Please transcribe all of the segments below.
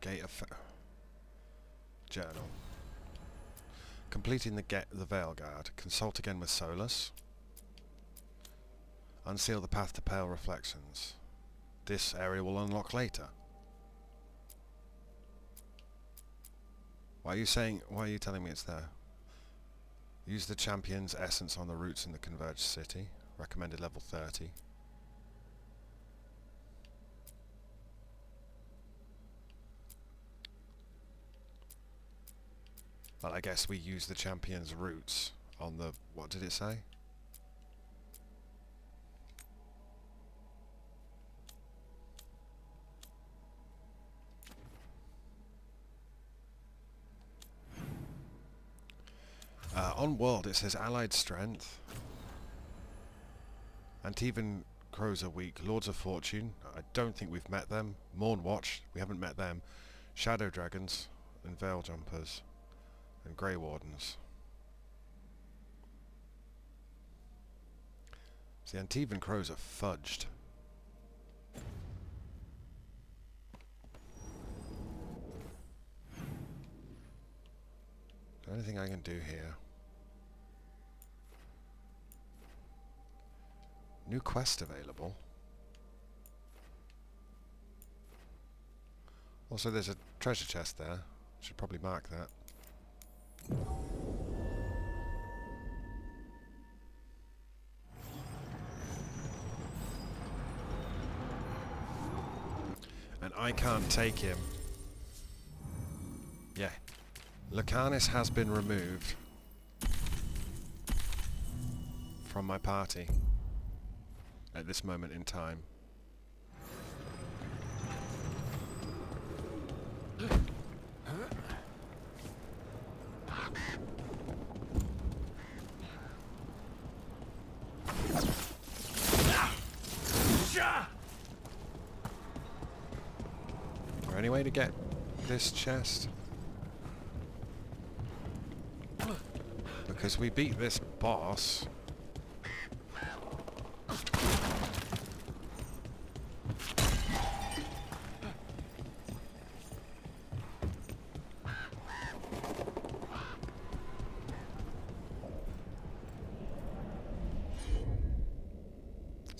Gate of Journal. Completing the Veilguard. Consult again with Solas. Unseal the path to Pale Reflections. This area will unlock later. Why are you telling me it's there? Use the champion's essence on the roots in the converged city. Recommended level 30. Well, I guess we use the champion's roots on the... what did it say? On world it says allied strength. Antivan crows are weak. Lords of Fortune, I don't think we've met them. Morn Watch, we haven't met them. Shadow Dragons and Veil Jumpers and Grey Wardens. The Antivan crows are fudged. Is there anything I can do here? New quest available. Also, there's a treasure chest there. Should probably mark that. And I can't take him. Yeah. Lucanus has been removed from my party at this moment in time. Is there any way to get this chest? Because we beat this boss.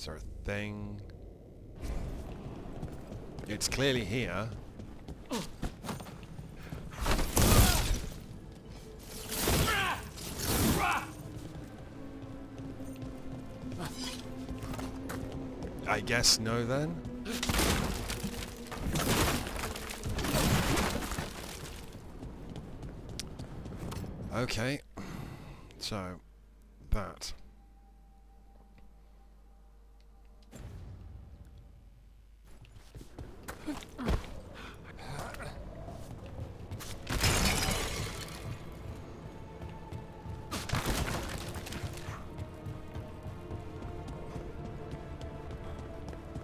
Is there a thing? It's clearly here. I guess no then. Okay. So that.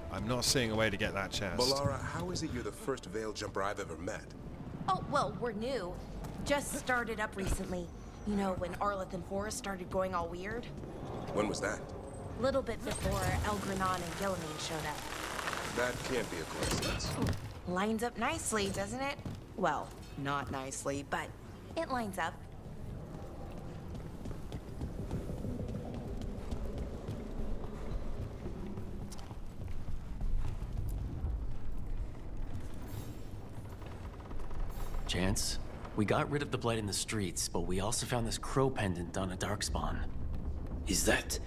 I'm not seeing a way to get that chest. Balara, how is it you're the first veil jumper I've ever met? Oh, well, we're new. Just started up recently. You know, when Arleth and Forrest started going all weird? When was that? Little bit before Elgranon and Gilliman showed up. That can't be a coincidence. Lines up nicely, doesn't it? Well, not nicely, but it lines up. Chance, we got rid of the blight in the streets, but we also found this crow pendant on a darkspawn. Is that...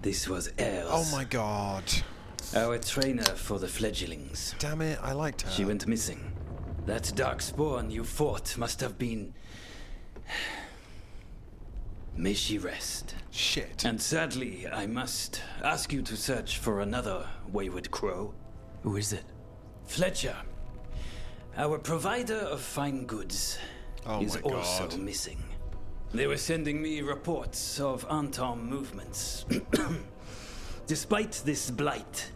This was Els. Oh my god. Our trainer for the fledglings. Damn it, I liked her. She went missing. That darkspawn you fought must have been... May she rest. Shit. And sadly, I must ask you to search for another wayward crow. Who is it? Fletcher. Our provider of fine goods is my God. also missing. They were sending me reports of Antom movements. Despite this blight,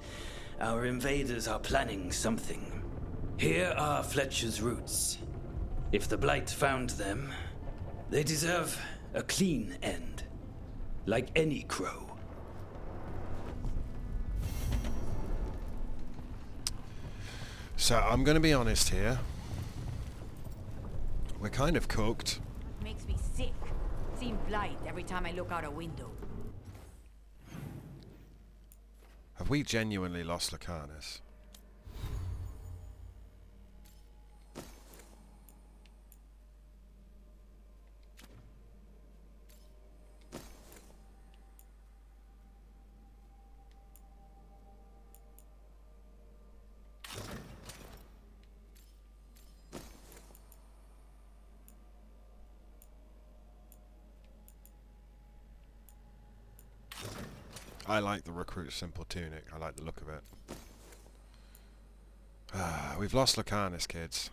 our invaders are planning something. Here are Fletcher's roots. If the blight found them, they deserve a clean end, like any crow. So I'm going to be honest here. We're kind of cooked. Makes me sick. Seeing blight every time I look out a window. Have we genuinely lost Lucanus? I like the recruit simple tunic. I like the look of it. We've lost Lucanus, kids.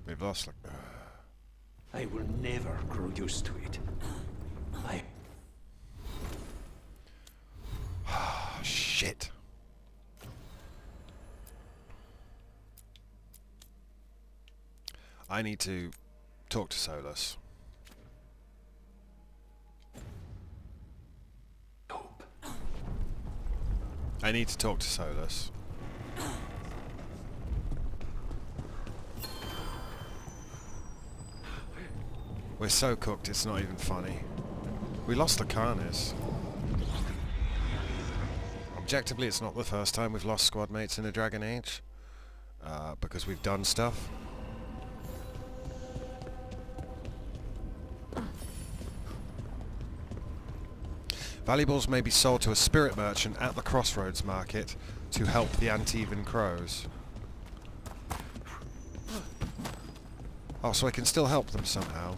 We've lost I will never grow used to it. Shit. I need to talk to Solas. Hope. I need to talk to Solas. We're so cooked, it's not even funny. We lost Lucanus. Objectively, it's not the first time we've lost squad mates in a Dragon Age. Because we've done stuff. Valuables may be sold to a spirit merchant at the Crossroads Market to help the Antivan Crows. Oh, so I can still help them somehow.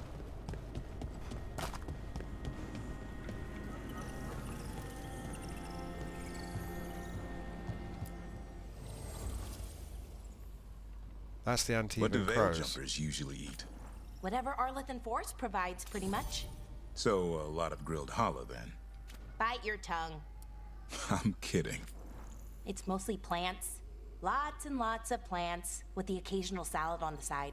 That's the Antivan What do veil Crows. jumpers usually eat? Whatever Arleth Force provides, pretty much. So, a lot of grilled hollow then. Bite your tongue. I'm kidding. It's mostly plants. Lots and lots of plants, with the occasional salad on the side.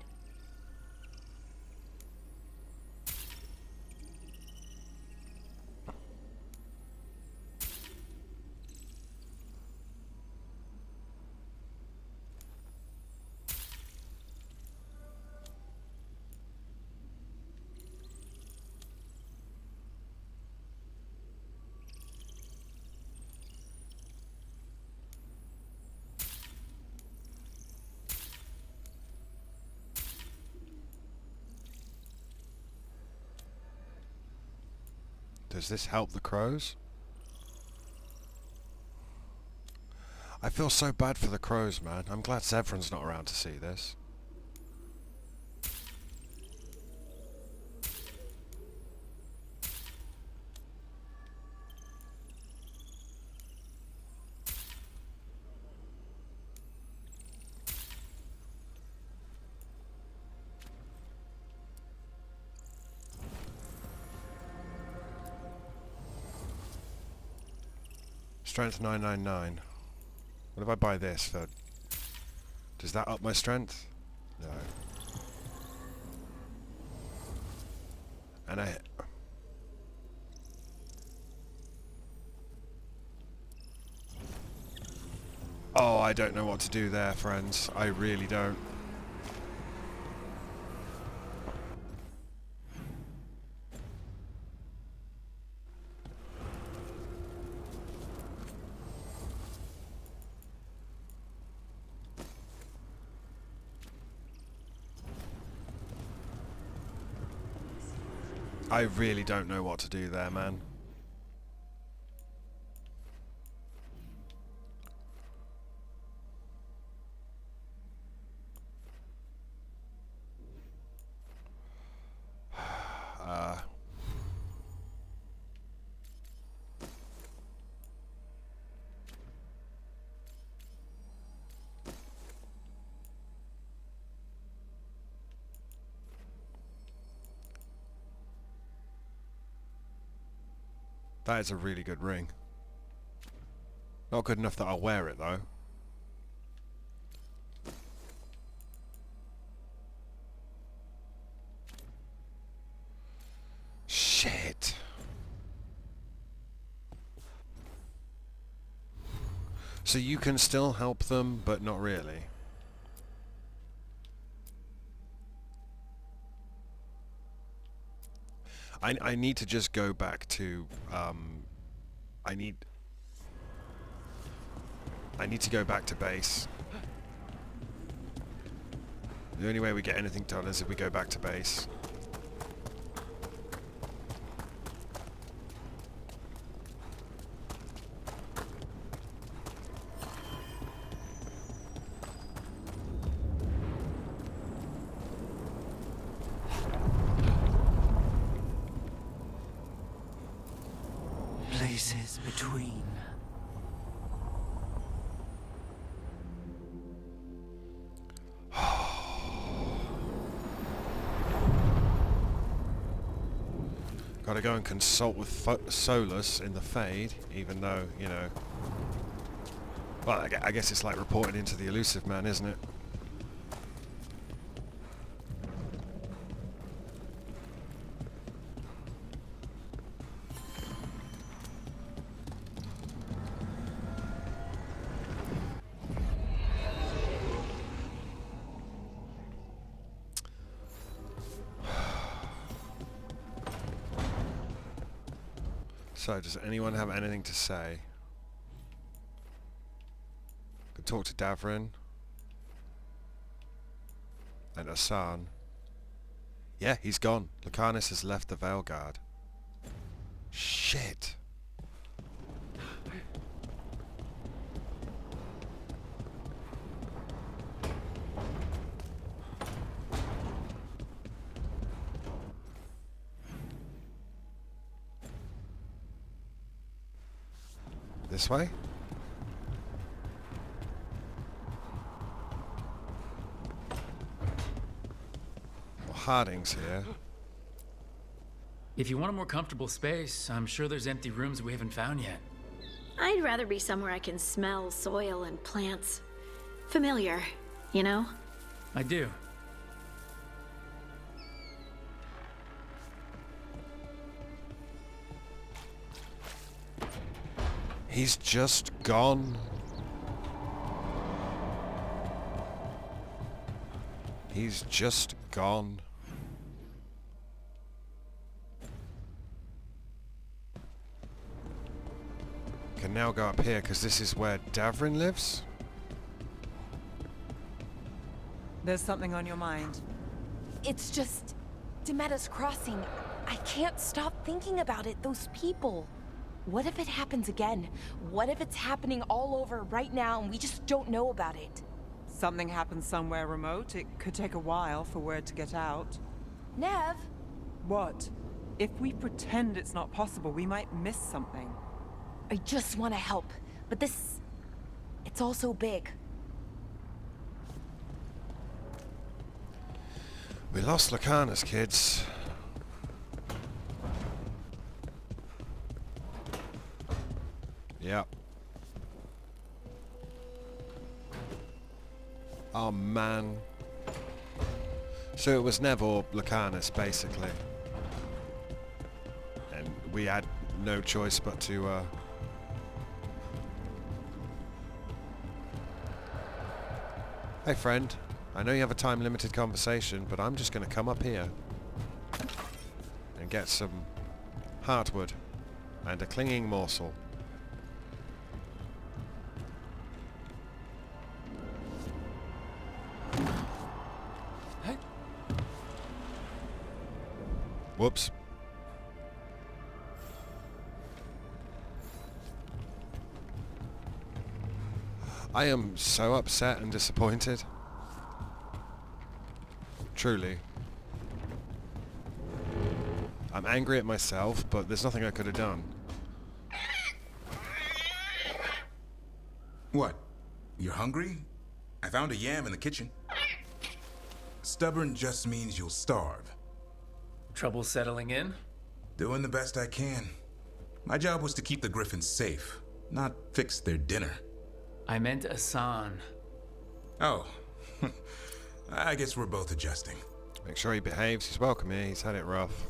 Does this help the crows? I feel so bad for the crows, man. I'm glad Zevran's not around to see this. Strength 999. What if I buy this for... Does that up my strength? No. And I... Oh, I don't know what to do there, friends. I really don't. I really don't know what to do there, man. That is a really good ring. Not good enough that I'll wear it, though. Shit. So you can still help them, but not really. I need to just go back to I need to go back to base. The only way we get anything done is if we go back to base. Places between. Gotta go and consult with Solas in the Fade, even though, you know... Well, I guess it's like reporting into the Elusive Man, isn't it? So, does anyone have anything to say? Could talk to Davrin. And Asan. Yeah, he's gone. Lucanus has left the Veilguard. Shit. This way? Well, Harding's here. If you want a more comfortable space, I'm sure there's empty rooms we haven't found yet. I'd rather be somewhere I can smell soil and plants. Familiar, you know? I do. He's just gone. He's just gone. Can now go up here because this is where Davrin lives. There's something on your mind. It's just... Demetta's Crossing. I can't stop thinking about it, those people. What if it happens again? What if it's happening all over right now and we just don't know about it? Something happens somewhere remote. It could take a while for word to get out. Nev? What? If we pretend it's not possible, we might miss something. I just want to help, but this... it's all so big. We lost Lucanus, kids. Yep. Oh man. So it was Nev or Lucanus, basically. And we had no choice but to, Hey friend, I know you have a time-limited conversation, but I'm just going to come up here and get some heartwood and a clinging morsel. Whoops. I am so upset and disappointed. Truly. I'm angry at myself, but there's nothing I could have done. What? You're hungry? I found a yam in the kitchen. Stubborn just means you'll starve. Trouble settling in? Doing the best I can. My job was to keep the griffins safe. not fix their dinner. I meant Asan. Oh. I guess we're both adjusting. Make sure he behaves. He's welcome here. He's had it rough.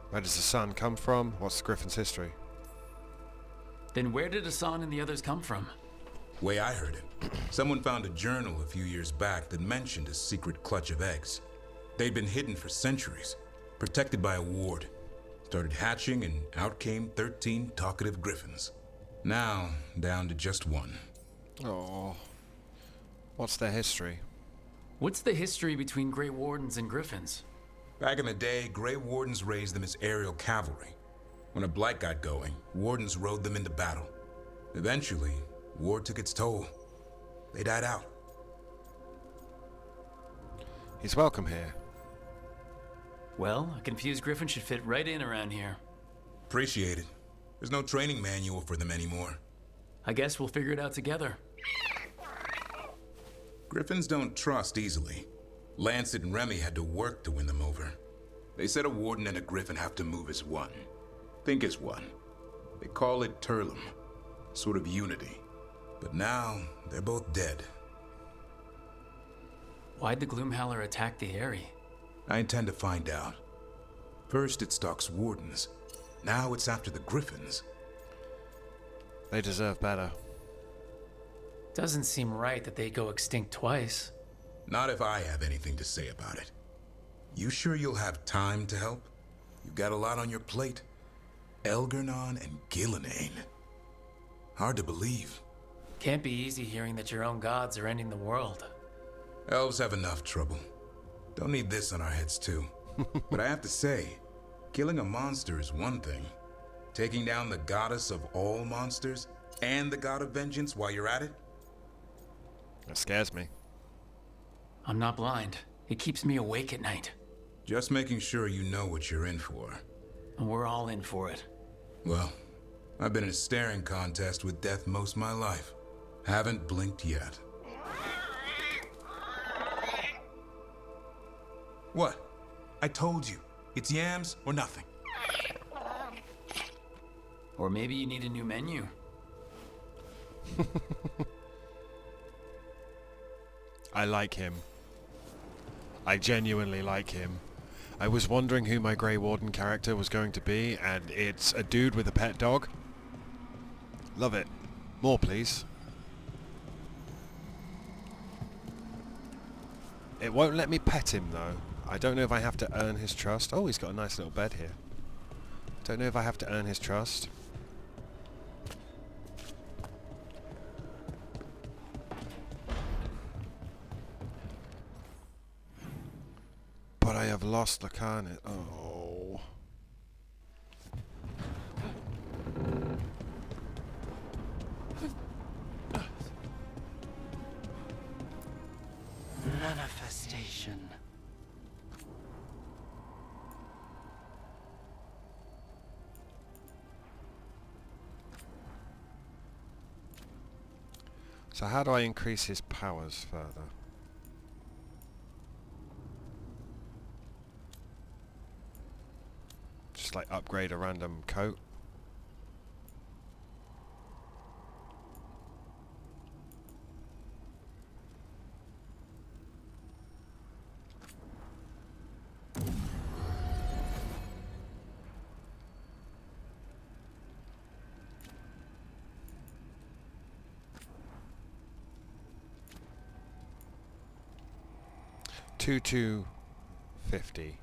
Where does the sun come from? What's the Griffin's history? Then where did Asan and the others come from? Way I heard it, someone found a journal a few years back that mentioned a secret clutch of eggs. They'd been hidden for centuries, protected by a ward. Started hatching and out came 13 talkative griffins. Now, down to just one. Oh. What's their history? What's the history between Grey Wardens and Griffins? Back in the day, Grey Wardens raised them as aerial cavalry. When a blight got going, Wardens rode them into battle. Eventually, war took its toll. They died out. He's welcome here. Well, a confused Griffin should fit right in around here. Appreciate it. There's no training manual for them anymore. I guess we'll figure it out together. Griffins don't trust easily. Lancet and Remy had to work to win them over. They said a warden and a griffin have to move as one. Think as one. They call it Turlum. Sort of unity. But now, they're both dead. Why'd the Gloomhowler attack the Eyrie? I intend to find out. First it stalks wardens. Now it's after the griffins. They deserve better. Doesn't seem right that they go extinct twice. Not if I have anything to say about it. You sure you'll have time to help? You've got a lot on your plate. Elgernon and Gillenane. Hard to believe. Can't be easy hearing that your own gods are ending the world. Elves have enough trouble. Don't need this on our heads too. But I have to say, killing a monster is one thing. Taking down the goddess of all monsters and the god of vengeance while you're at it? That scares me. I'm not blind. It keeps me awake at night. Just making sure you know what you're in for. And we're all in for it. Well, I've been in a staring contest with death most of my life. Haven't blinked yet. What? I told you. It's yams or nothing. Or maybe you need a new menu. I like him. I genuinely like him. I was wondering who my Grey Warden character was going to be, and it's a dude with a pet dog. Love it. More, please. It won't let me pet him, though. I don't know if I have to earn his trust. Oh, he's got a nice little bed here. Don't know if I have to earn his trust. But I have lost the carnet. Oh. Manifestation. So how do I increase his powers further? Just like upgrade a random coat. $2,250.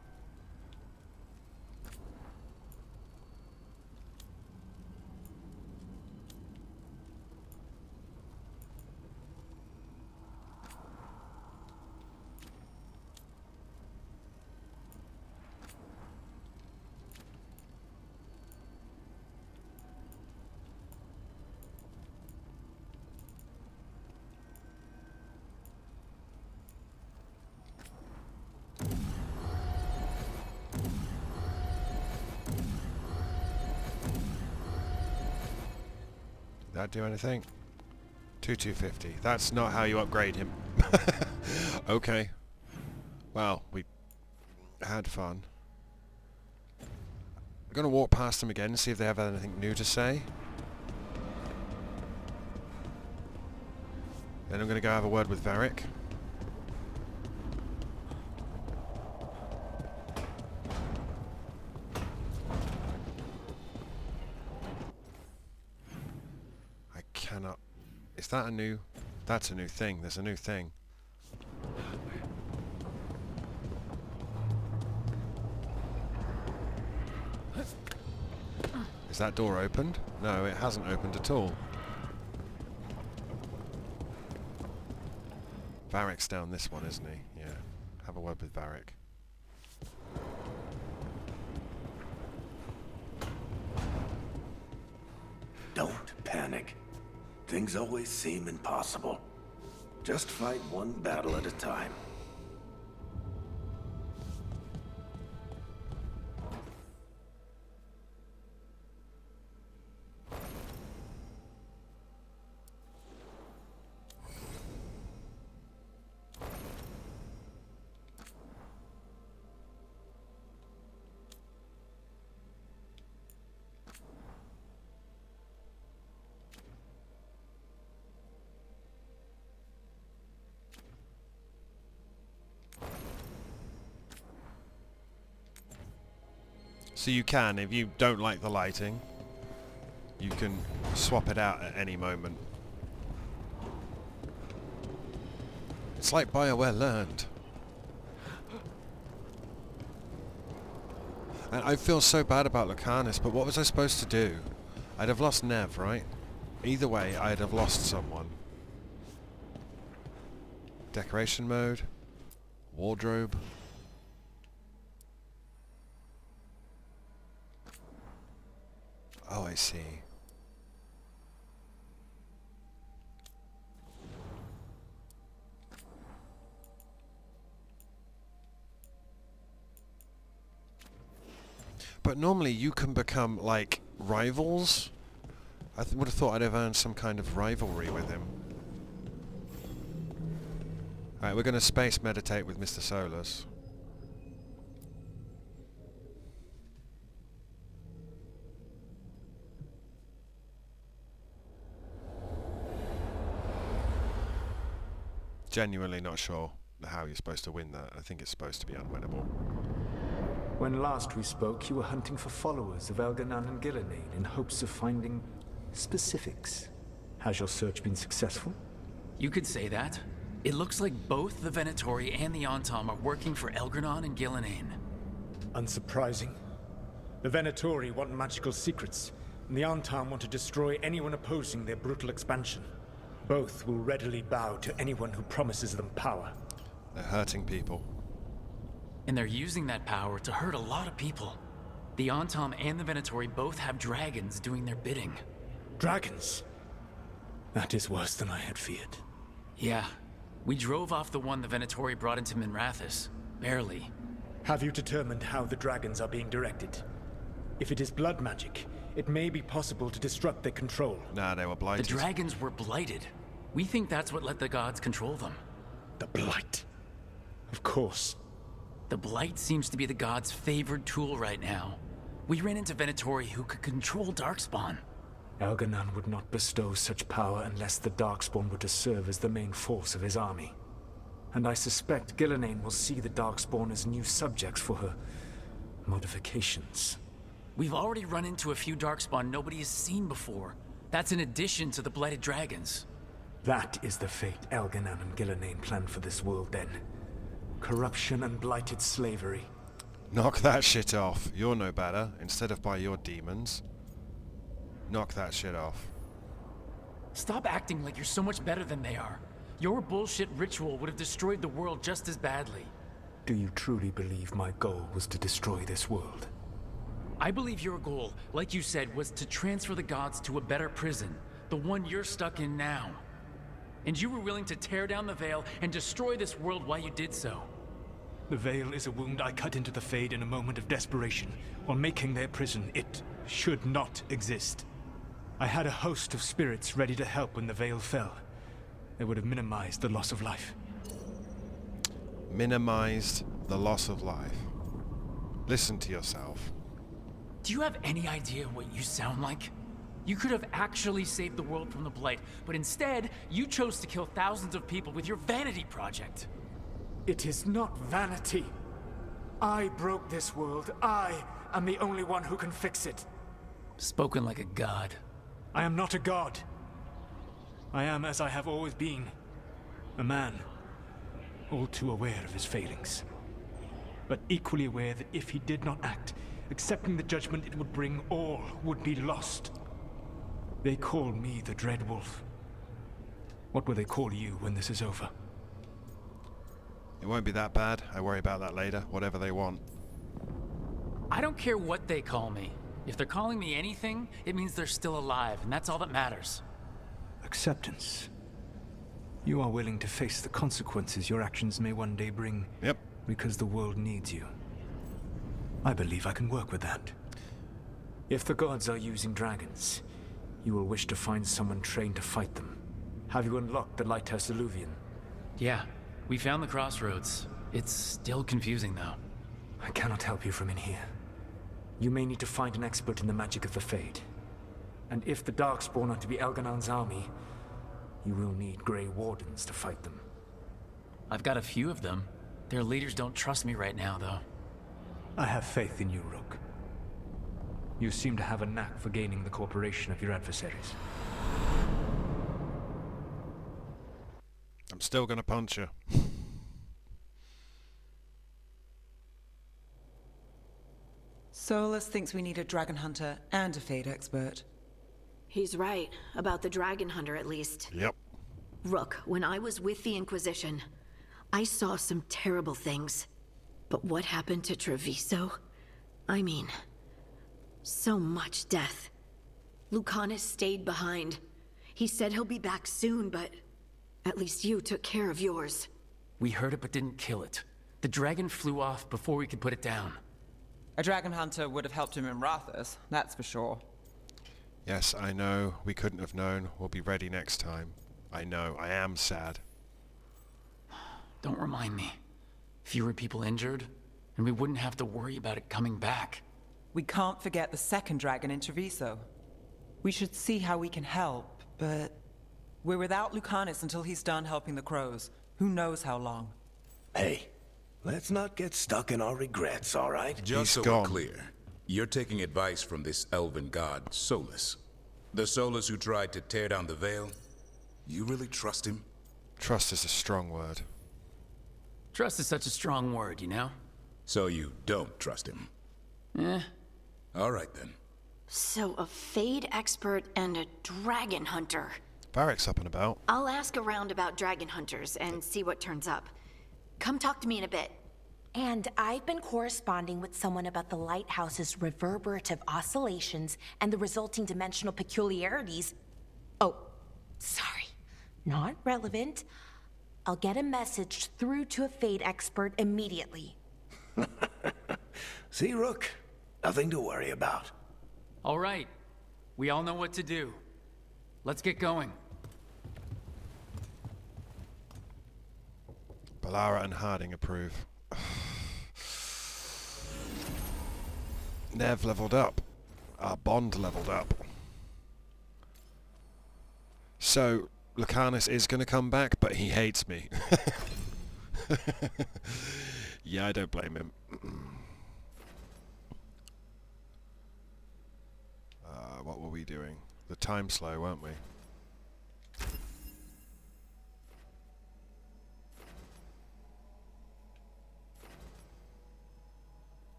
That do anything? 2,250. That's not how you upgrade him. Okay. Well, we had fun. I'm gonna walk past them again and see if they have anything new to say. Then I'm going to go have a word with Varric. I cannot... Is that a new... That's a new thing. There's a new thing. Is that door opened? No, it hasn't opened at all. Varric's down this one, isn't he? Yeah. Have a word with Varric. Don't panic. Things always seem impossible. Just fight one battle at a time. So you can, if you don't like the lighting, you can swap it out at any moment. It's like BioWare learned. And I feel so bad about Lucanus, but what was I supposed to do? I'd have lost Nev, right? Either way, I'd have lost someone. Decoration mode. Wardrobe. Oh, I see. But normally you can become, like, rivals? I would have thought I'd have earned some kind of rivalry with him. Alright, we're going to space meditate with Mr. Solas. Genuinely not sure how you're supposed to win that. I think it's supposed to be unwinnable. When last we spoke, you were hunting for followers of Elganan and Gillenane in hopes of finding specifics. Has your search been successful? You could say that. It looks like both the Venatori and the Antom are working for Elganan and Gillenane. Unsurprising. The Venatori want magical secrets, and the Antom want to destroy anyone opposing their brutal expansion. Both will readily bow to anyone who promises them power. They're hurting people. And they're using that power to hurt a lot of people. The Antom and the Venatori both have dragons doing their bidding. Dragons? That is worse than I had feared. Yeah. We drove off the one the Venatori brought into Minrathous. Barely. Have you determined how the dragons are being directed? If it is blood magic, it may be possible to disrupt their control. Nah, they were blighted. The dragons were blighted. We think that's what let the gods control them. The blight. Of course. The blight seems to be the gods' favored tool right now. We ran into Venatori who could control Darkspawn. Elganan would not bestow such power unless the Darkspawn were to serve as the main force of his army. And I suspect Gillenane will see the Darkspawn as new subjects for her modifications. We've already run into a few Darkspawn nobody has seen before. That's in addition to the blighted dragons. That is the fate Elganan and Gillenane planned for this world then. Corruption and blighted slavery. Knock that shit off. You're no better. Instead of by your demons. Knock that shit off. Stop acting like you're so much better than they are. Your bullshit ritual would have destroyed the world just as badly. Do you truly believe my goal was to destroy this world? I believe your goal, like you said, was to transfer the gods to a better prison. The one you're stuck in now. And you were willing to tear down the veil and destroy this world while you did so. The veil is a wound I cut into the Fade in a moment of desperation, while making their prison. It should not exist. I had a host of spirits ready to help when the veil fell. They would have minimized the loss of life. Minimized the loss of life. Listen to yourself. Do you have any idea what you sound like? You could have actually saved the world from the Blight, but instead, you chose to kill thousands of people with your vanity project. It is not vanity. I broke this world. I am the only one who can fix it. Spoken like a god. I am not a god. I am as I have always been. A man, all too aware of his failings. But equally aware that if he did not act, accepting the judgment it would bring, all would be lost. They call me the Dread Wolf. What will they call you when this is over? It won't be that bad. I worry about that later. Whatever they want. I don't care what they call me. If they're calling me anything, it means they're still alive, and that's all that matters. Acceptance. You are willing to face the consequences your actions may one day bring. Yep. Because the world needs you. I believe I can work with that. If the gods are using dragons, you will wish to find someone trained to fight them. Have you unlocked the lighthouse Eluvian? Yeah, we found the crossroads. It's still confusing, though. I cannot help you from in here. You may need to find an expert in the magic of the Fade. And if the Darkspawn are to be Elganon's army, you will need Grey Wardens to fight them. I've got a few of them. Their leaders don't trust me right now, though. I have faith in you, Rook. You seem to have a knack for gaining the cooperation of your adversaries. I'm still gonna punch you. Solas thinks we need a dragon hunter and a Fade expert. He's right, about the dragon hunter at least. Yep. Rook, when I was with the Inquisition, I saw some terrible things. But what happened to Treviso? I mean, so much death. Lucanus stayed behind. He said he'll be back soon, but at least you took care of yours. We heard it but didn't kill it. The dragon flew off before we could put it down. A dragon hunter would have helped him in Rathus, that's for sure. Yes, I know. We couldn't have known. We'll be ready next time. I know. I am sad. Don't remind me. Fewer people injured, and we wouldn't have to worry about it coming back. We can't forget the second dragon in Treviso. We should see how we can help, but we're without Lucanus until he's done helping the crows. Who knows how long? Hey, let's not get stuck in our regrets, all right? Just so gone. we're clear, you're taking advice from this elven god, Solas. The Solas who tried to tear down the Veil? You really trust him? Trust is a strong word. Trust is such a strong word, you know? So you don't trust him? Eh. All right then. So a Fade expert and a dragon hunter. Varric's up and about. I'll ask around about dragon hunters and see what turns up. Come talk to me in a bit. And I've been corresponding with someone about the lighthouse's reverberative oscillations and the resulting dimensional peculiarities. Oh, sorry. Not relevant. I'll get a message through to a Fade expert immediately. See, Rook? Nothing to worry about. All right. We all know what to do. Let's get going. Ballara and Harding approve. Nev leveled up. Our bond leveled up. So, Lucanus is going to come back, but he hates me. Yeah, I don't blame him. What were we doing? The time slow, weren't we?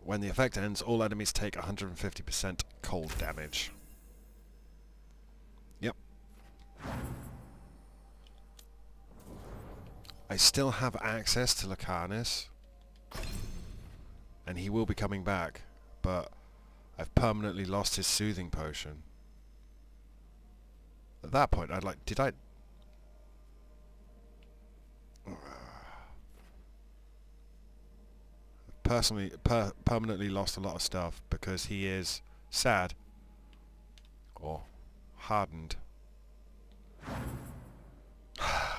When the effect ends, all enemies take 150% cold damage. Yep. I still have access to Lucanus, and he will be coming back, but I've permanently lost his soothing potion. At that point, I'd like... Did I... Personally, permanently lost a lot of stuff because he is sad or hardened.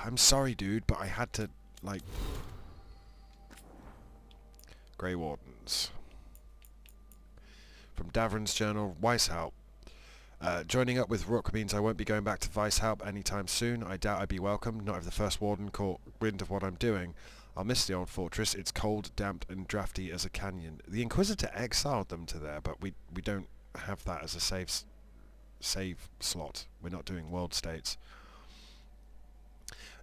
I'm sorry, dude, but I had to, like... Grey Wardens. From Davrin's journal, Weishaupt. Joining up with Rook means I won't be going back to Weishaupt anytime soon. I doubt I'd be welcome, not if the first warden caught wind of what I'm doing. I'll miss the old fortress. It's cold, damp, and drafty as a canyon. The Inquisitor exiled them to there, but we don't have that as a save slot. We're not doing world states.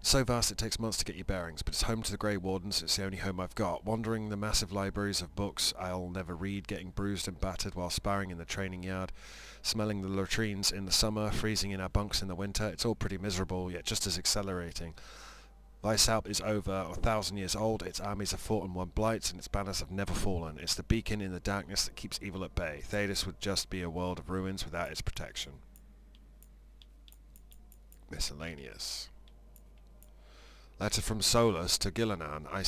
So vast it takes months to get your bearings, but it's home to the Grey Wardens. It's the only home I've got. Wandering the massive libraries of books I'll never read, getting bruised and battered while sparring in the training yard, smelling the latrines in the summer, freezing in our bunks in the winter. It's all pretty miserable, yet just as exhilarating. Weishaupt is over 1,000 years old. Its armies have fought and won blights, and its banners have never fallen. It's the beacon in the darkness that keeps evil at bay. Thedas would just be a world of ruins without its protection. Miscellaneous. Letter from Solas to Gillinan. I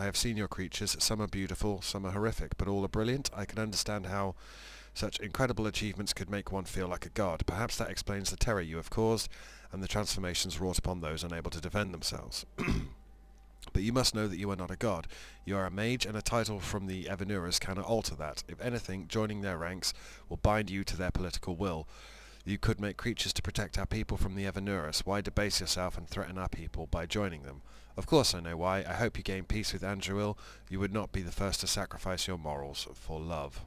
have seen your creatures. Some are beautiful, some are horrific, but all are brilliant. I can understand how such incredible achievements could make one feel like a god. Perhaps that explains the terror you have caused, and the transformations wrought upon those unable to defend themselves. But you must know that you are not a god. You are a mage, and a title from the Evanuras cannot alter that. If anything, joining their ranks will bind you to their political will. You could make creatures to protect our people from the Evanuras. Why debase yourself and threaten our people by joining them? Of course I know why. I hope you gain peace with Andruil. You would not be the first to sacrifice your morals for love.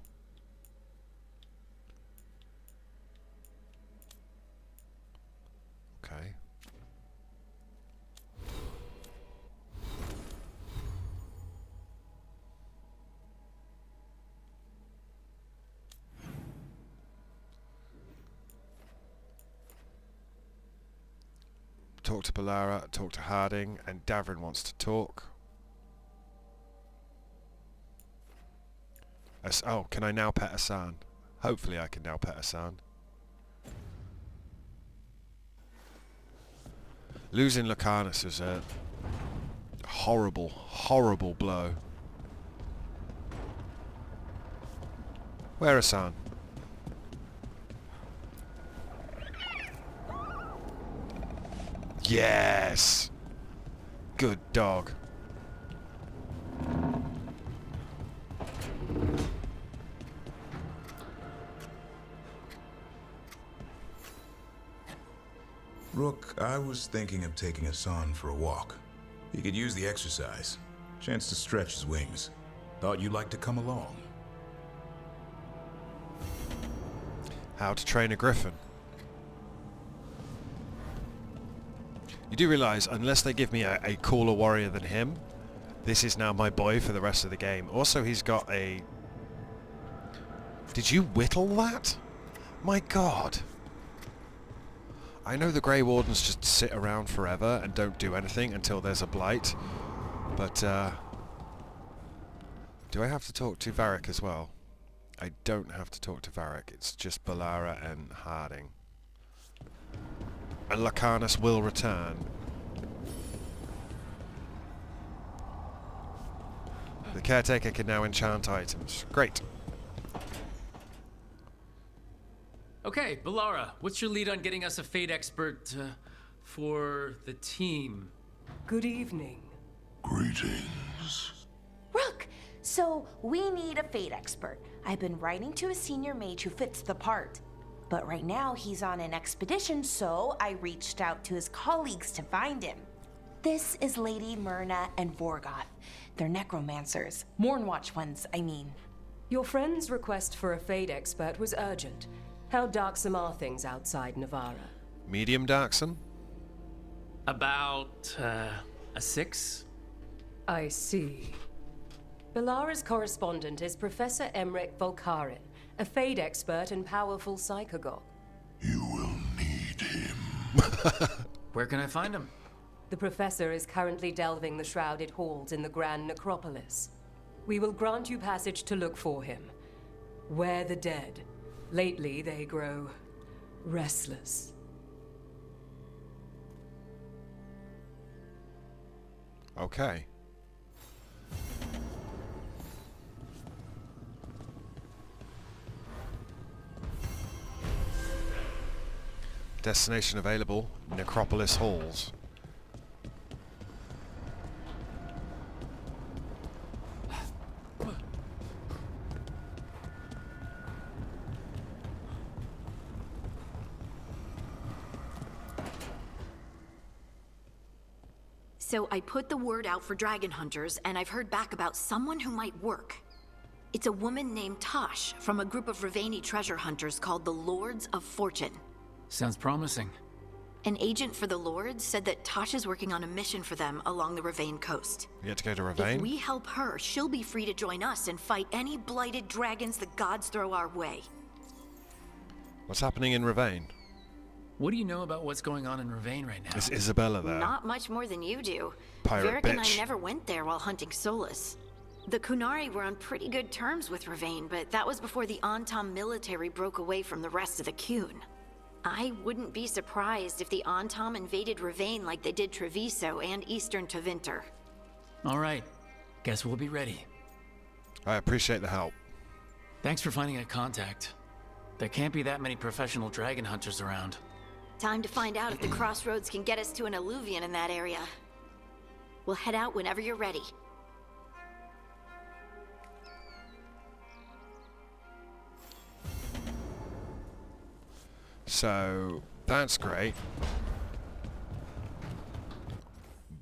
Okay. Talk to Balara, talk to Harding, and Davrin wants to talk. Oh, can I now pet Asan? Hopefully I can now pet Asan. Losing Lucanus was a horrible, horrible blow. Where Asan? Yes! Good dog. Rook, I was thinking of taking Hassan for a walk. He could use the exercise. Chance to stretch his wings. Thought you'd like to come along. How to train a griffin. You do realise, unless they give me a cooler warrior than him, this is now my boy for the rest of the game. Also, he's got a... Did you whittle that? My god. I know the Grey Wardens just sit around forever and don't do anything until there's a blight, but do I have to talk to Varric as well? I don't have to talk to Varric, it's just Balara and Harding. And Lucanus will return. The caretaker can now enchant items. Great. Okay, Balara, what's your lead on getting us a Fate expert for the team? Good evening. Greetings. Rook! So, we need a Fate expert. I've been writing to a senior mage who fits the part. But right now, he's on an expedition, so I reached out to his colleagues to find him. This is Lady Myrna and Vorgoth. They're necromancers. Mournwatch ones, I mean. Your friend's request for a Fate expert was urgent. How darksome are things outside Navarra? Medium darksome? About, a 6? I see. Balara's correspondent is Professor Emmerich Volkarin, a Fate expert and powerful psychagogue. You will need him. Where can I find him? The professor is currently delving the shrouded halls in the Grand Necropolis. We will grant you passage to look for him. Where the dead. Lately, they grow restless. Okay. Destination available, Necropolis Halls. So I put the word out for dragon hunters, and I've heard back about someone who might work. It's a woman named Tosh from a group of Ravani treasure hunters called the Lords of Fortune. Sounds promising. An agent for the Lords said that Tosh is working on a mission for them along the Ravane coast. You get to go to Ravane? If we help her, she'll be free to join us and fight any blighted dragons the gods throw our way. What's happening in Ravane? What do you know about what's going on in Ravane right now? Is Isabella there? Not much more than you do. Pirate Varric and I bitch. never went there while hunting Solas. The Kunari were on pretty good terms with Ravane, but that was before the Antam military broke away from the rest of the Qun. I wouldn't be surprised if the Antam invaded Ravane like they did Treviso and Eastern Tevinter. All right. Guess we'll be ready. I appreciate the help. Thanks for finding a contact. There can't be that many professional dragon hunters around. Time to find out if the crossroads can get us to an Eluvian in that area. We'll head out whenever you're ready. So, that's great.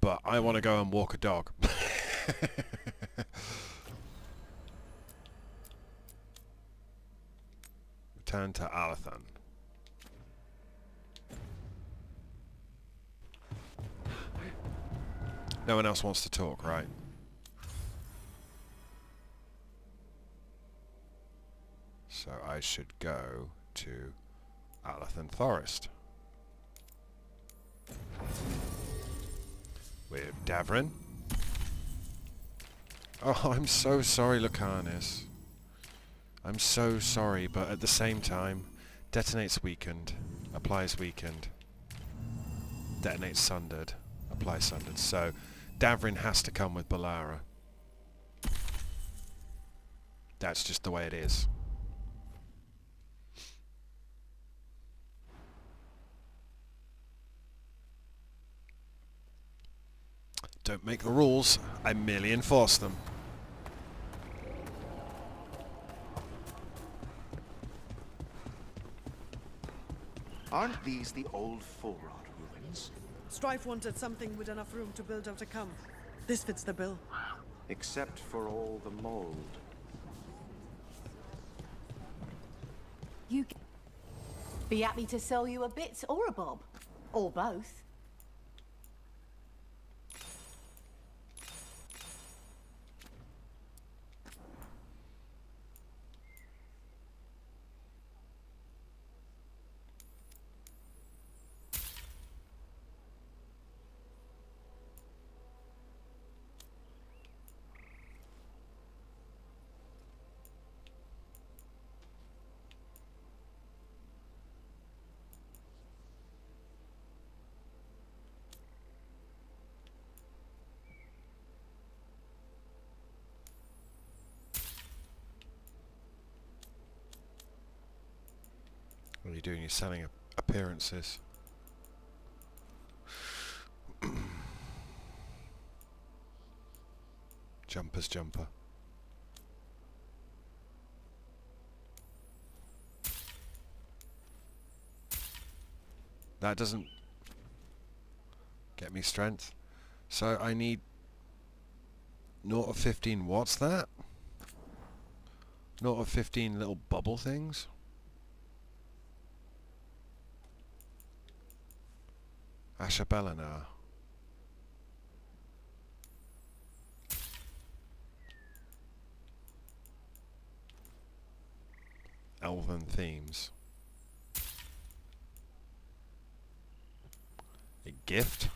But I want to go and walk a dog. Return to Alathan. No one else wants to talk, right? So I should go to Alathan Forest with Davrin. Oh, I'm so sorry, Lucanus. I'm so sorry, but at the same time, detonates weakened, applies weakened, detonates sundered, applies sundered. So Davrin has to come with Balara. That's just the way it is. Don't make the rules, I merely enforce them. Aren't these the old Full Rot ruins? Strife wanted something with enough room to build out a camp. This fits the bill. Except for all the mold. You be happy to sell you a bit or a bob. Or both. What are you doing? You're selling appearances. Jumper's jumper. That doesn't get me strength. So I need 0 of 15. What's that? 0 of 15 little bubble things? Asha Belinar. Elven themes. A gift?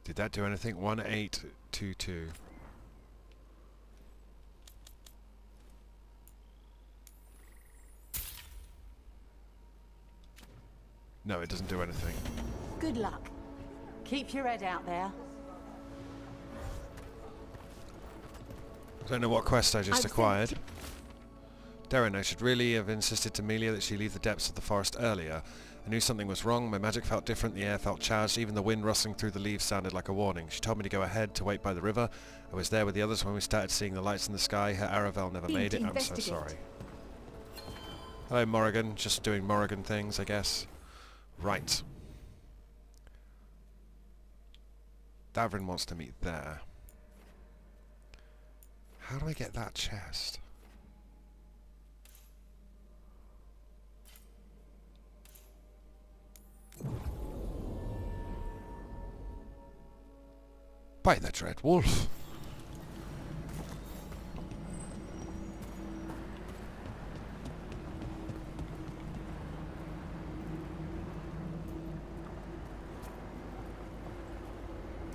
Did that do anything? 1822. No, it doesn't do anything. Good luck. Keep your head out there. Don't know what quest I just acquired. Darren, I should really have insisted to Melia that she leave the depths of the forest earlier. I knew something was wrong. My magic felt different, the air felt charged, even the wind rustling through the leaves sounded like a warning. She told me to go ahead, to wait by the river. I was there with the others when we started seeing the lights in the sky. Her Aravel never made it. I'm so sorry. Hello, Morrigan. Just doing Morrigan things, I guess. Right. Davrin wants to meet there. How do I get that chest? By the Dread Wolf.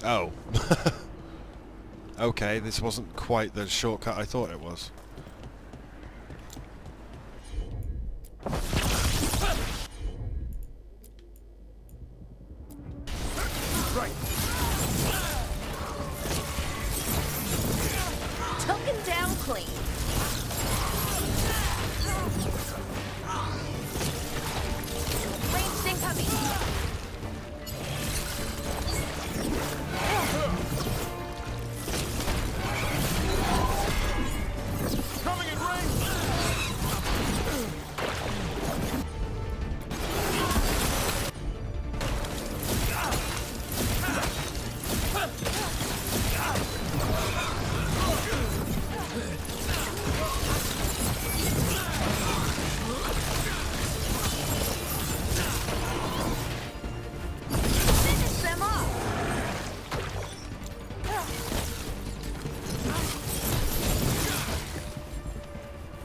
Oh. Okay, this wasn't quite the shortcut I thought it was.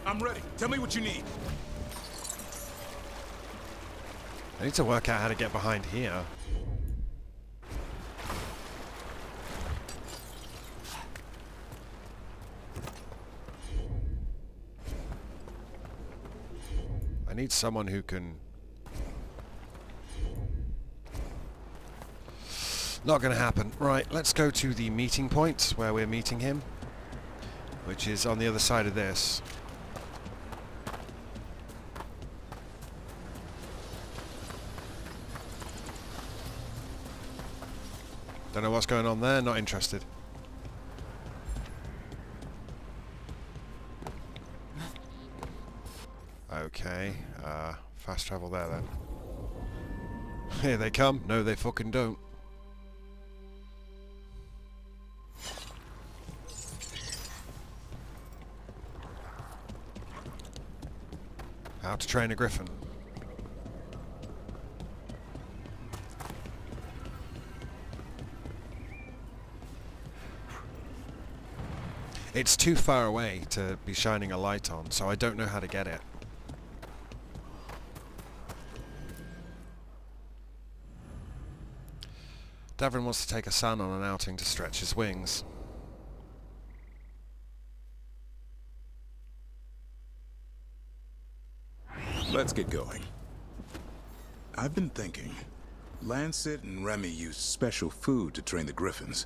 I'm ready. Tell me what you need. I need to work out how to get behind here. I need someone who can... Not going to happen. Right, let's go to the meeting point where we're meeting him, which is on the other side of this. Don't know what's going on there, not interested. Okay, fast travel there then. Here they come. No, they fucking don't. How to train a griffin. It's too far away to be shining a light on, so I don't know how to get it. Davrin wants to take a son on an outing to stretch his wings. Let's get going. I've been thinking. Lancet and Remy used special food to train the griffins.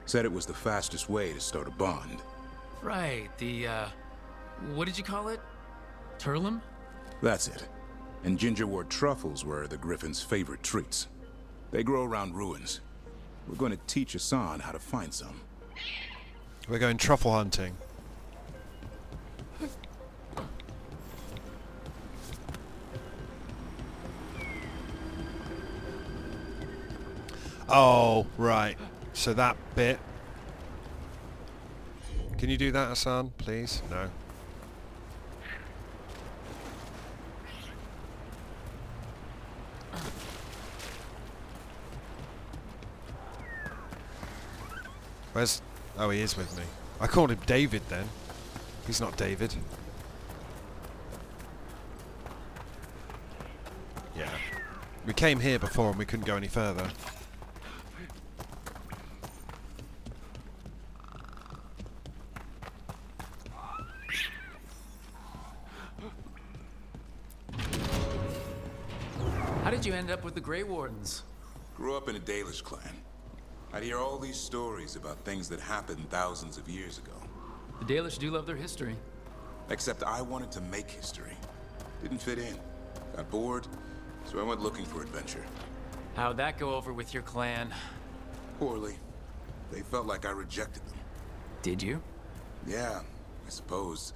Said it was the fastest way to start a bond. Right, the, what did you call it? Turlum? That's it. And gingerwort truffles were the griffins' favorite treats. They grow around ruins. We're going to teach Hassan how to find some. We're going truffle hunting. Oh, right. So that bit. Can you do that, Hassan, please? No. Where's... Oh, he is with me. I called him David then. He's not David. Yeah. We came here before and we couldn't go any further. How did you end up with the Grey Wardens? Grew up in a Dalish clan. I'd hear all these stories about things that happened thousands of years ago. The Dalish do love their history. Except I wanted to make history. Didn't fit in. Got bored, So I went looking for adventure. How'd that go over with your clan? Poorly. They felt like I rejected them. Did you? Yeah, I suppose.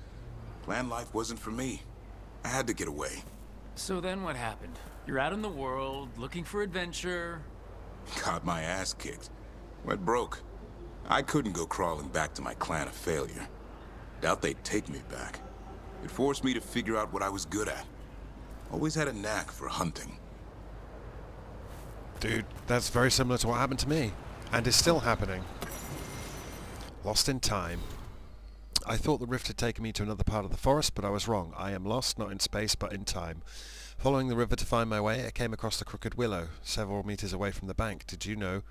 Clan life wasn't for me. I had to get away. So then what happened? You're out in the world, looking for adventure. Got my ass kicked. Went broke. I couldn't go crawling back to my clan of failure. Doubt they'd take me back. It forced me to figure out what I was good at. Always had a knack for hunting. Dude, that's very similar to what happened to me. And is still happening. Lost in time. I thought the rift had taken me to another part of the forest, but I was wrong. I am lost, not in space, but in time. Following the river to find my way, I came across the crooked willow, several meters away from the bank. Did you know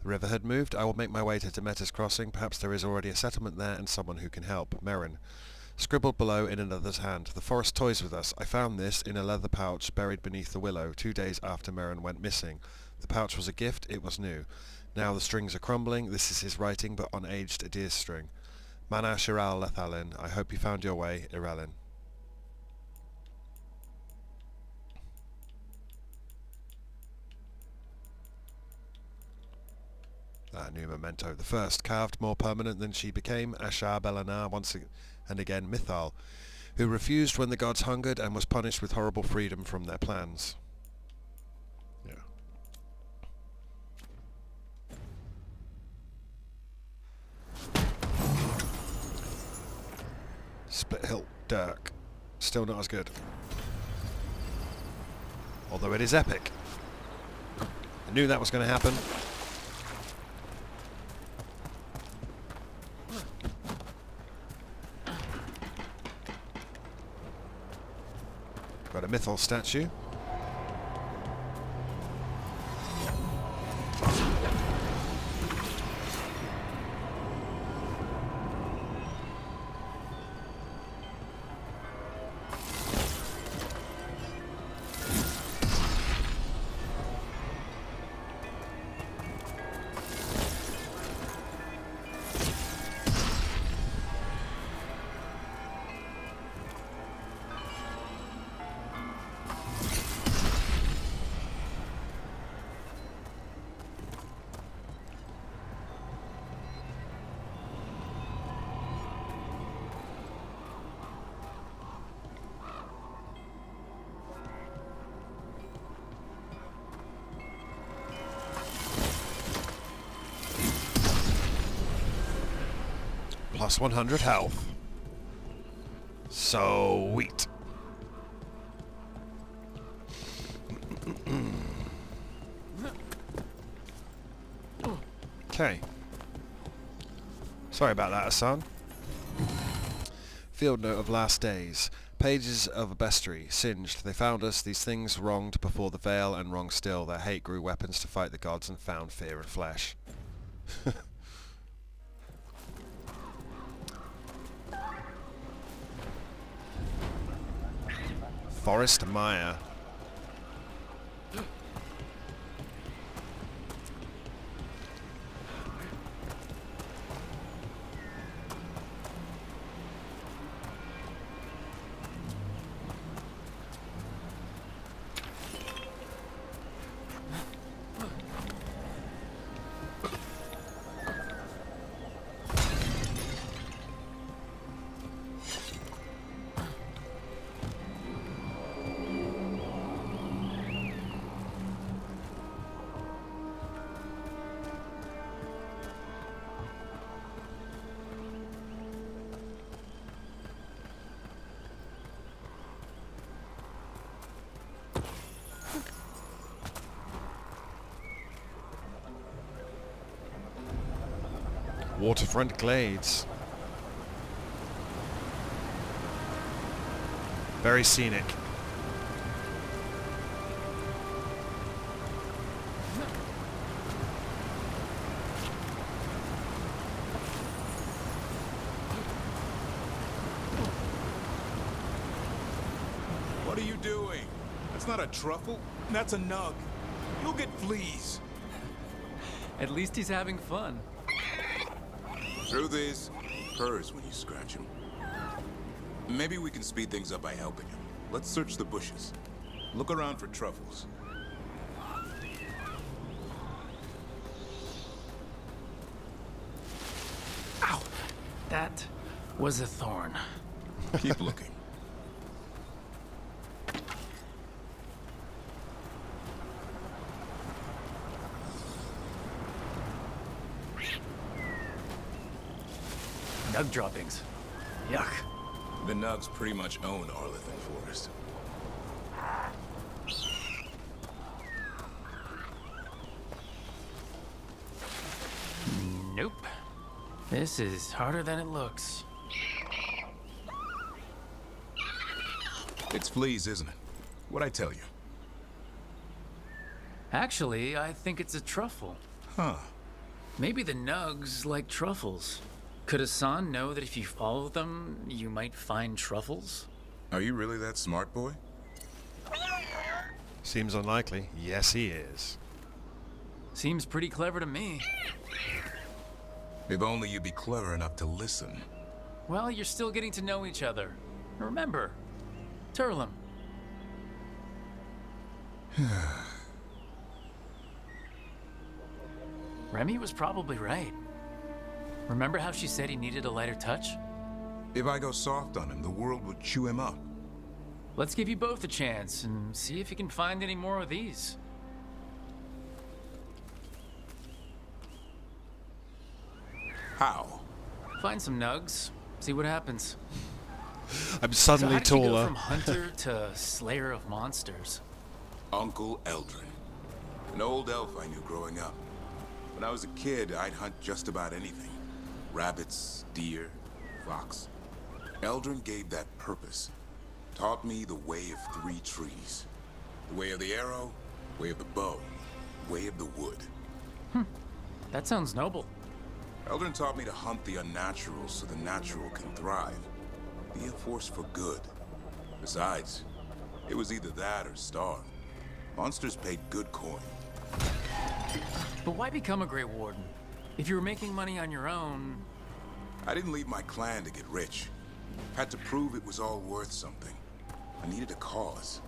the river had moved? I will make my way to Demeter's Crossing. Perhaps there is already a settlement there and someone who can help. Merrin. Scribbled below in another's hand. The forest toys with us. I found this in a leather pouch buried beneath the willow 2 days after Merrin went missing. The pouch was a gift. It was new. Now the strings are crumbling. This is his writing, but unaged, a deer's string. Mana Shiral Lethalin. I hope you found your way, Irelin. New memento. The first, carved more permanent than she became, Ashar Belanar, once and again Mythal, who refused when the gods hungered and was punished with horrible freedom from their plans. Yeah. Split Hilt Dirk. Still not as good. Although it is epic. I knew that was going to happen. Got a Mythal statue. Plus 100 health. Sweet. Okay. Sorry about that, Hassan. Field note of last days. Pages of a bestiary, singed. They found us, these things wronged before the veil and wrong still. Their hate grew weapons to fight the gods and found fear in flesh. Forest Mire. Waterfront glades. Very scenic. What are you doing? That's not a truffle. That's a nug. You'll get fleas. At least he's having fun. Truth is, he purrs when you scratch him. Maybe we can speed things up by helping him. Let's search the bushes. Look around for truffles. Ow! That was a thorn. Keep looking. Nug droppings. Yuck. The Nugs pretty much own Arlithan Forest. Nope. This is harder than it looks. It's fleas, isn't it? What'd I tell you? Actually, I think it's a truffle. Huh. Maybe the Nugs like truffles. Could Hassan know that if you follow them, you might find truffles? Are you really that smart, boy? Seems unlikely. Yes, he is. Seems pretty clever to me. If only you'd be clever enough to listen. Well, you're still getting to know each other. Remember, Turlum. Remy was probably right. Remember how she said he needed a lighter touch? If I go soft on him, the world would chew him up. Let's give you both a chance and see if you can find any more of these. How? Find some nugs, see what happens. I'm suddenly so how did you go taller. from hunter to slayer of monsters? Uncle Eldrin. An old elf I knew growing up. When I was a kid, I'd hunt just about anything. Rabbits, deer, fox. Eldrin gave that purpose. Taught me the way of 3 trees. The way of the arrow, way of the bow, way of the wood. That sounds noble. Eldrin taught me to hunt the unnatural so the natural can thrive. Be a force for good. Besides, it was either that or starve. Monsters paid good coin. But why become a Grey Warden? If you were making money on your own... I didn't leave my clan to get rich. Had to prove it was all worth something. I needed a cause.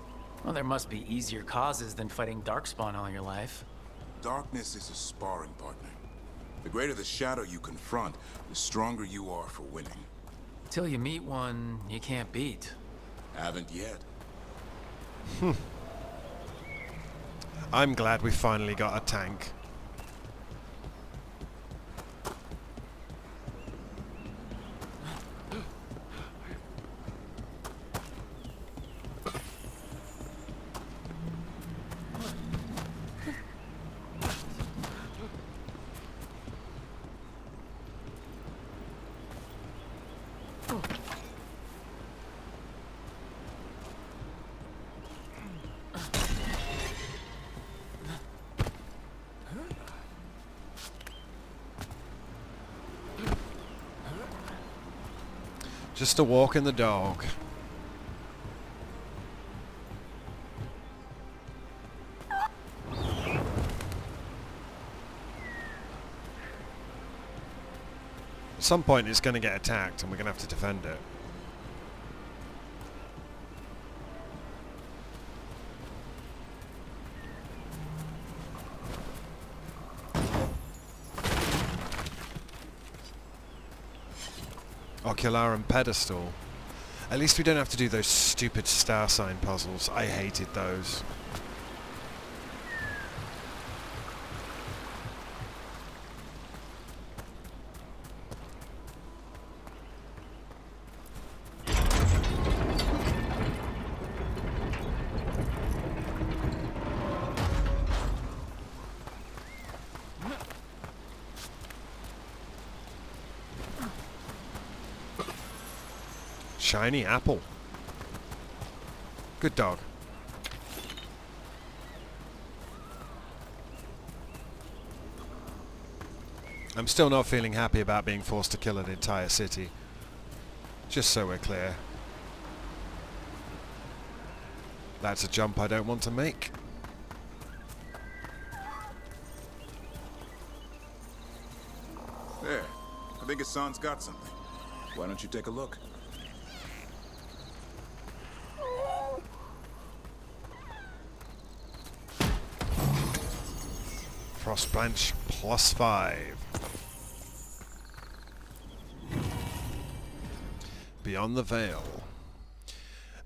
Well, there must be easier causes than fighting Darkspawn all your life. Darkness is a sparring partner. The greater the shadow you confront, the stronger you are for winning. Till you meet one you can't beat. Haven't yet. I'm glad we finally got a tank. Just a walk in the dog. At some point it's going to get attacked and we're going to have to defend it. Ocular and pedestal. At least we don't have to do those stupid star sign puzzles. I hated those. Shiny apple. Good dog. I'm still not feeling happy about being forced to kill an entire city. Just so we're clear. That's a jump I don't want to make. There. I think Hassan's got something. Why don't you take a look? Cross branch +5. Beyond the Veil.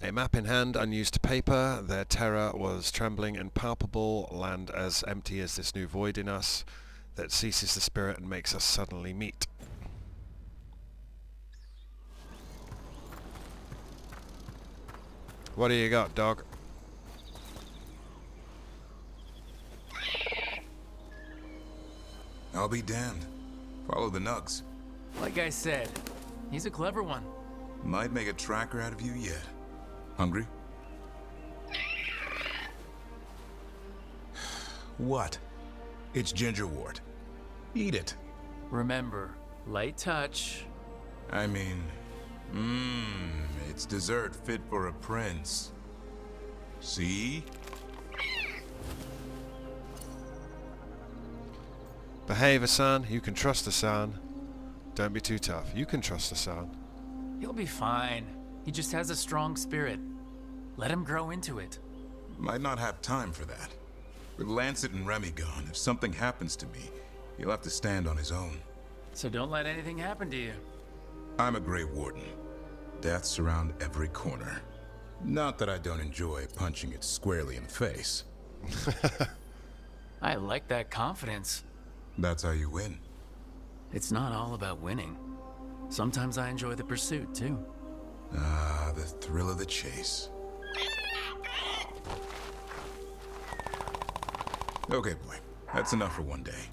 A map in hand, unused paper. Their terror was trembling and palpable. Land as empty as this new void in us that ceases the spirit and makes us suddenly meet. What do you got, dog? I'll be damned. Follow the nugs. Like I said, he's a clever one. Might make a tracker out of you yet. Hungry? What? It's gingerwort. Eat it. Remember, light touch. I mean, it's dessert fit for a prince. See? Behave, Hassan. You can trust Hassan. Don't be too tough. You can trust Hassan. He'll be fine. He just has a strong spirit. Let him grow into it. Might not have time for that. With Lancet and Remy gone, if something happens to me, he'll have to stand on his own. So don't let anything happen to you. I'm a Grey Warden. Death's around every corner. Not that I don't enjoy punching it squarely in the face. I like that confidence. That's how you win. It's not all about winning. Sometimes I enjoy the pursuit, too. Ah, the thrill of the chase. Okay, boy. That's enough for one day.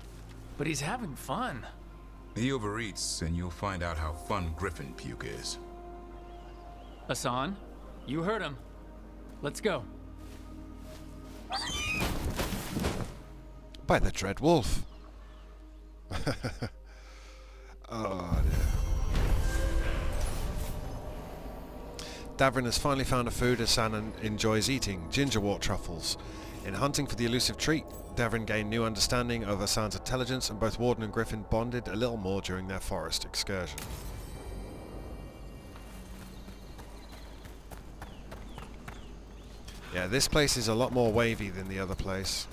But he's having fun. He overeats, and you'll find out how fun Griffin puke is. Hassan, you heard him. Let's go. By the Dread Wolf. Oh dear. Davrin has finally found a food Hassan enjoys eating, gingerwort truffles. In hunting for the elusive treat, Davrin gained new understanding of Hassan's intelligence, and both Warden and Griffin bonded a little more during their forest excursion. Yeah, this place is a lot more wavy than the other place.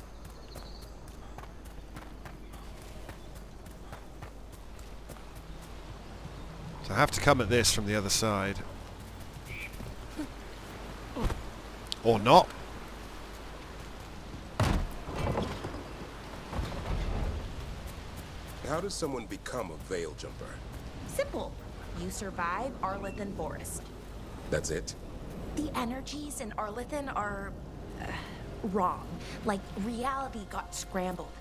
So I have to come at this from the other side. Or not. How does someone become a Veil Jumper? Simple. You survive Arlithan Forest. That's it? The energies in Arlithan are... wrong. Like, reality got scrambled.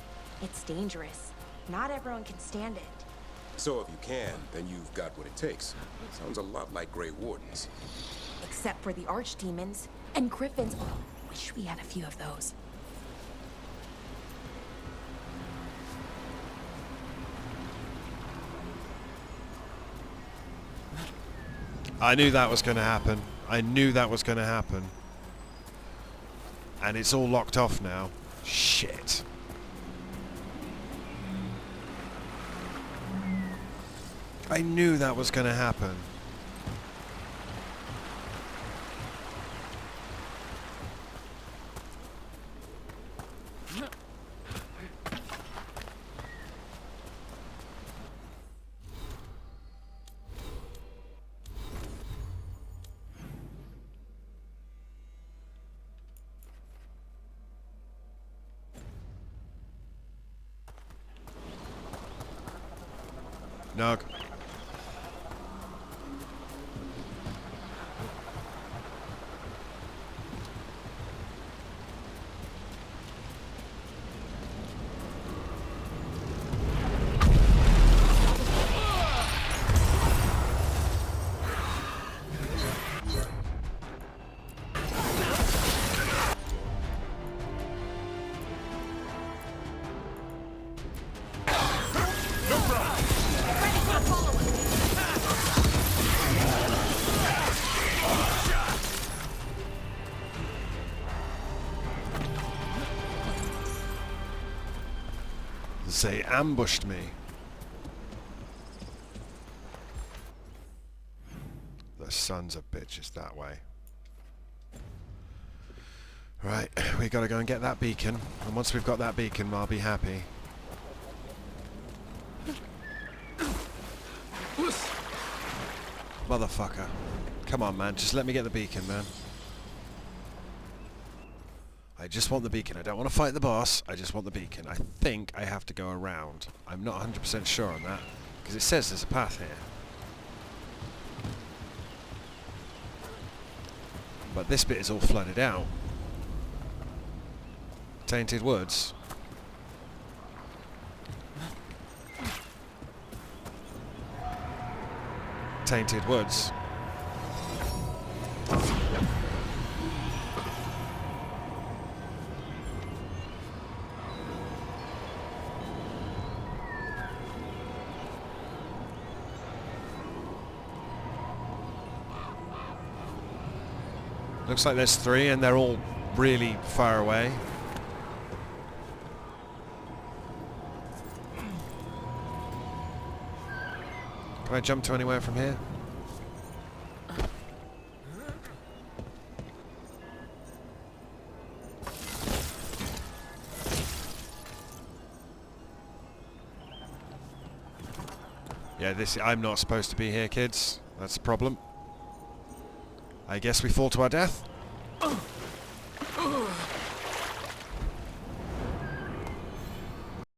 It's dangerous. Not everyone can stand it. So if you can, then you've got what it takes. Sounds a lot like Grey Wardens. Except for the archdemons. And griffins. Oh, wish we had a few of those. I knew that was going to happen. I knew that was going to happen. And it's all locked off now. Shit. I knew that was going to happen. Nog. They ambushed me. The sons of bitches that way. Right, we gotta go and get that beacon. And once we've got that beacon, I'll be happy. Motherfucker. Come on, man. Just let me get the beacon, man. I just want the beacon. I don't want to fight the boss. I just want the beacon. I think I have to go around. I'm not 100% sure on that. Because it says there's a path here. But this bit is all flooded out. Tainted woods. Tainted woods. Looks like there's 3 and they're all really far away. Can I jump to anywhere from here? Yeah, I'm not supposed to be here, kids. That's the problem. I guess we fall to our death.